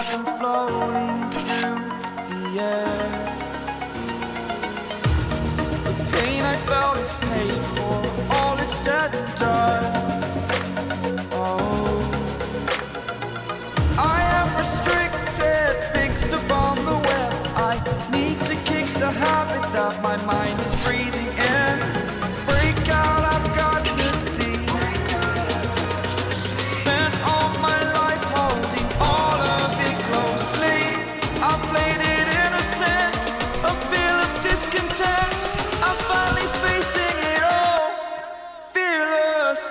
I'm floating through the air. The pain I felt is paid for, all is said and done. Oh, I am restricted, fixed upon the web. I need to kick the habit that my mind is breathing in. Break out, I've got to see. Spent all my life holding all of it closely. I played it innocent, a feel of discontent. I'm finally facing it all, fearless.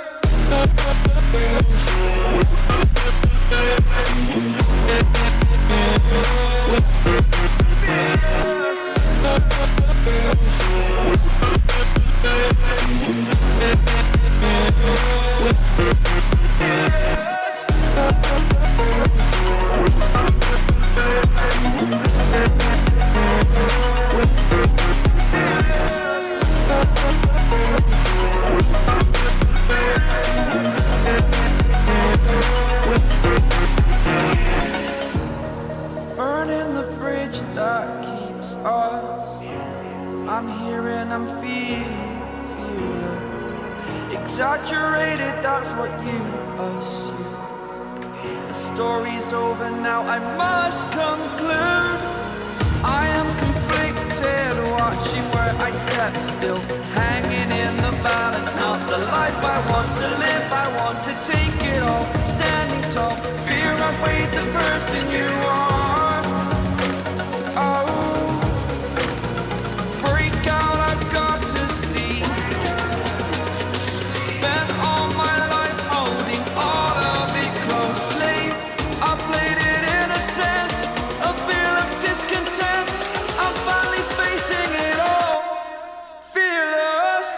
Burning the bridge that keeps us. I'm here and I'm feeling fearless. Exaggerated, that's what you assume. The story's over now, I must conclude. I am conflicted, watching where I step still, hanging in the balance. Not the life I want to live, I want to take it all. Standing tall, fear outweighed the person you are. Oh, break out, I've got to see. Spent all my life holding all of it closely. I played it innocent, a feel of discontent. I'm finally facing it all, fearless.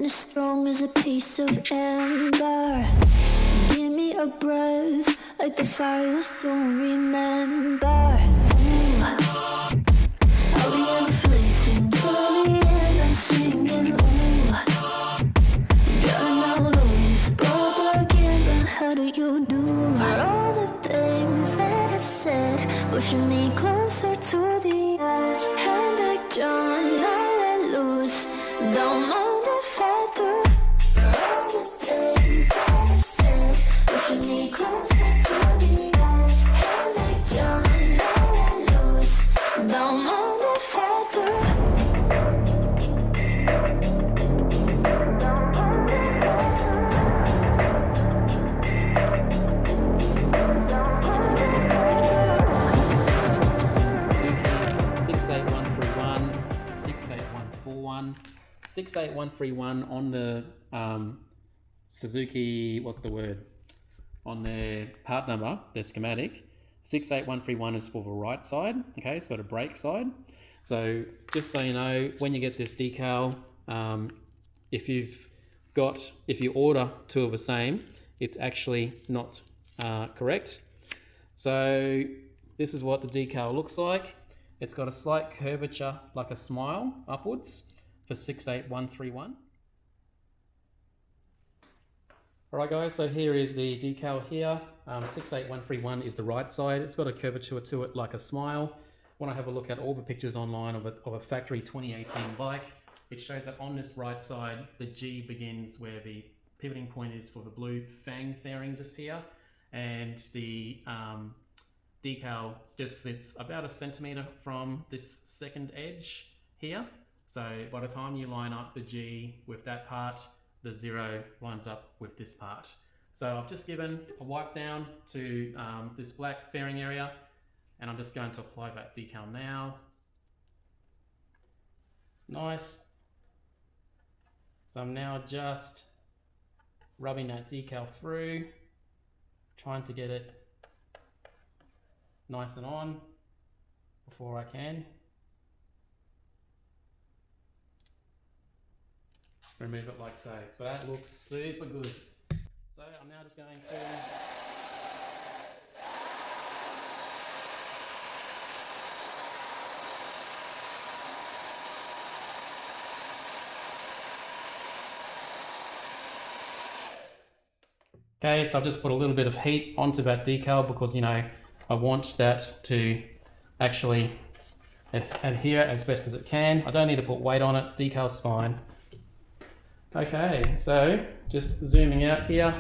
and as strong as a piece of amber. Give me a breath, like the fire you'll soon remember. Ooh. I'll be inflating till the end, I'm singing. Ooh, drowning out all this propaganda. How do you do? For all the things that I've said, pushing me closer to the edge. Hand like John, now let loose. Don't mind if I do. For all the things that I've said, pushing me closer to the edge. Hand like John, now let loose. Don't mind if I do. 68131 on the Suzuki, what's the word? On their part number, their schematic. 68131 is for the right side, okay, so the brake side. So just so you know, when you get this decal, if you order two of the same, it's actually not correct. So this is what the decal looks like. It's got a slight curvature, like a smile upwards for 68131. Alright guys, so here is the decal here. 68131 is the right side. It's got a curvature to it like a smile. When I have a look at all the pictures online of a factory 2018 bike, it shows that on this right side, the G begins where the pivoting point is for the blue fang fairing just here, and the decal just sits about a centimetre from this second edge here. So by the time you line up the G with that part, the 0 lines up with this part. So I've just given a wipe down to this black fairing area, and I'm just going to apply that decal now. Nice. So I'm now just rubbing that decal through, trying to get it nice and on before I can. Remove it like so. So that looks super good. So I'm now just going to okay, so I've just put a little bit of heat onto that decal because, you know, I want that to actually adhere as best as it can. I don't need to put weight on it, decal's fine. Okay, so just zooming out here.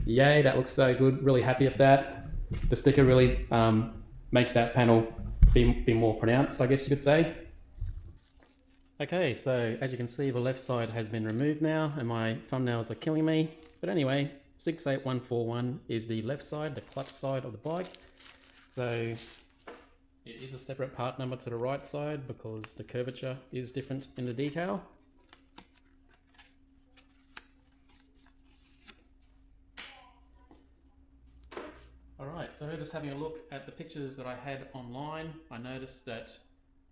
Yay, that looks so good, really happy with that. The sticker really makes that panel be more pronounced, I guess you could say. Okay, so as you can see, the left side has been removed now and my thumbnails are killing me. But anyway, 68141 is the left side, the clutch side of the bike. So it is a separate part number to the right side because the curvature is different in the decal. Alright, so just having a look at the pictures that I had online, I noticed that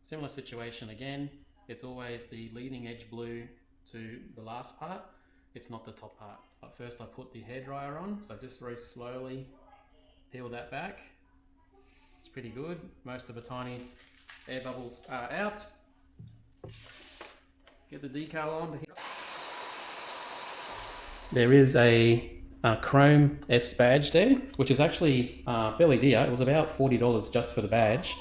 similar situation again. It's always the leading edge blue to the last part. It's not the top part. But first I put the hairdryer on, so just very slowly peel that back. It's pretty good. Most of the tiny air bubbles are out. Get the decal on. There is a chrome S badge there, which is actually fairly dear. It was about $40 just for the badge.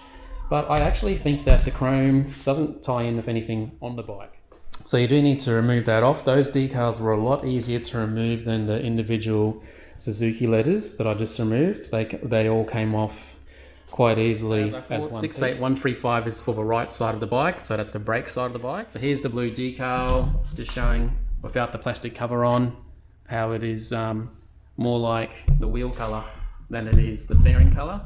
But I actually think that the chrome doesn't tie in with anything on the bike. So you do need to remove that off. Those decals were a lot easier to remove than the individual Suzuki letters that I just removed. They all came off quite easily as one. 68135 is for the right side of the bike, so that's the brake side of the bike. So here's the blue decal, just showing without the plastic cover on how it is more like the wheel colour than it is the fairing colour.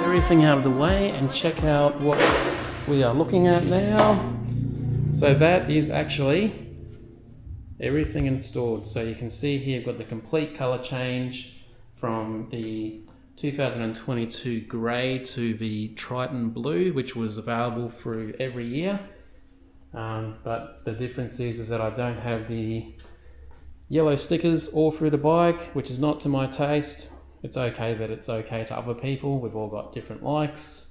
Everything out of the way and check out what we are looking at now. So that is actually everything installed. So you can see here, I've got the complete color change from the 2022 grey to the Triton blue, which was available through every year. But the difference is that I don't have the yellow stickers all through the bike, which is not to my taste. It's okay that it's okay to other people. We've all got different likes.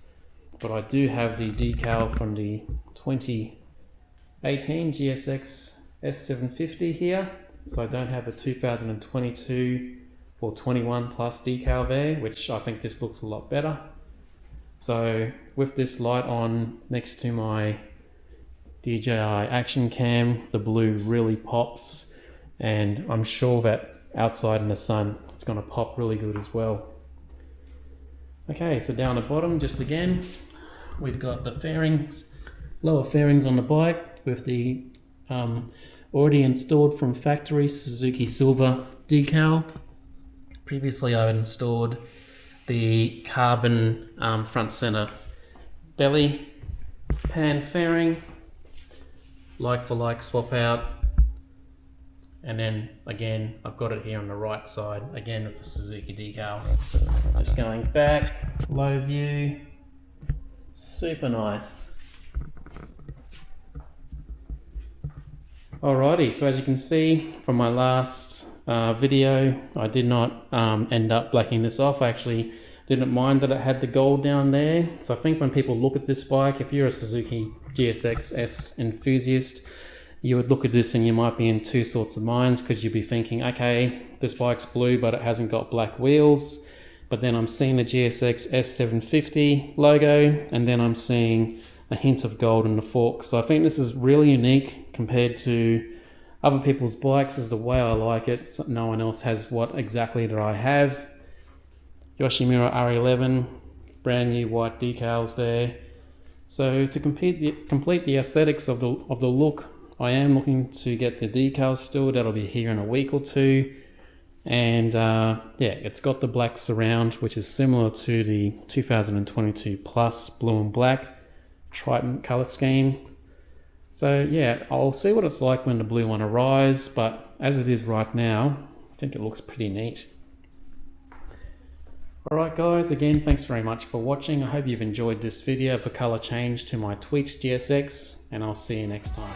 But I do have the decal from the 2018 GSX-S750 here. So I don't have a 2022 or 21 plus decal there, which I think this looks a lot better. So with this light on next to my DJI action cam, the blue really pops, and I'm sure that outside in the sun it's going to pop really good as well. Okay, so down the bottom, just again, we've got the fairings, lower fairings on the bike with the already installed from factory Suzuki silver decal. Previously I had installed the carbon front center belly pan fairing, like for like swap out, and then again I've got it here on the right side again with the Suzuki decal. Just going back, low view, super nice. Alrighty, so as you can see from my last video, I did not end up blacking this off. I actually didn't mind that it had the gold down there. So I think when people look at this bike, if you're a Suzuki GSX-S enthusiast, you would look at this and you might be in two sorts of minds, because you'd be thinking, okay, this bike's blue but it hasn't got black wheels. But then I'm seeing the GSX-S750 logo, and then I'm seeing a hint of gold in the fork. So I think this is really unique compared to other people's bikes, is the way I like it. So no one else has what exactly that I have. Yoshimura R11, brand new white decals there. So to complete the aesthetics of the look, I am looking to get the decals still. That'll be here in a week or two. And yeah, it's got the black surround, which is similar to the 2022 Plus blue and black Triton color scheme. So yeah, I'll see what it's like when the blue one arrives, but as it is right now, I think it looks pretty neat. Alright guys, again, thanks very much for watching. I hope you've enjoyed this video of a color change to my TweakedGSX, and I'll see you next time.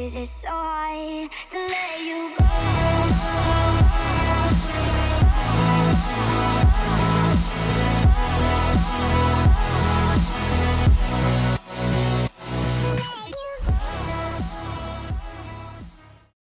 Is it so hard to let you go?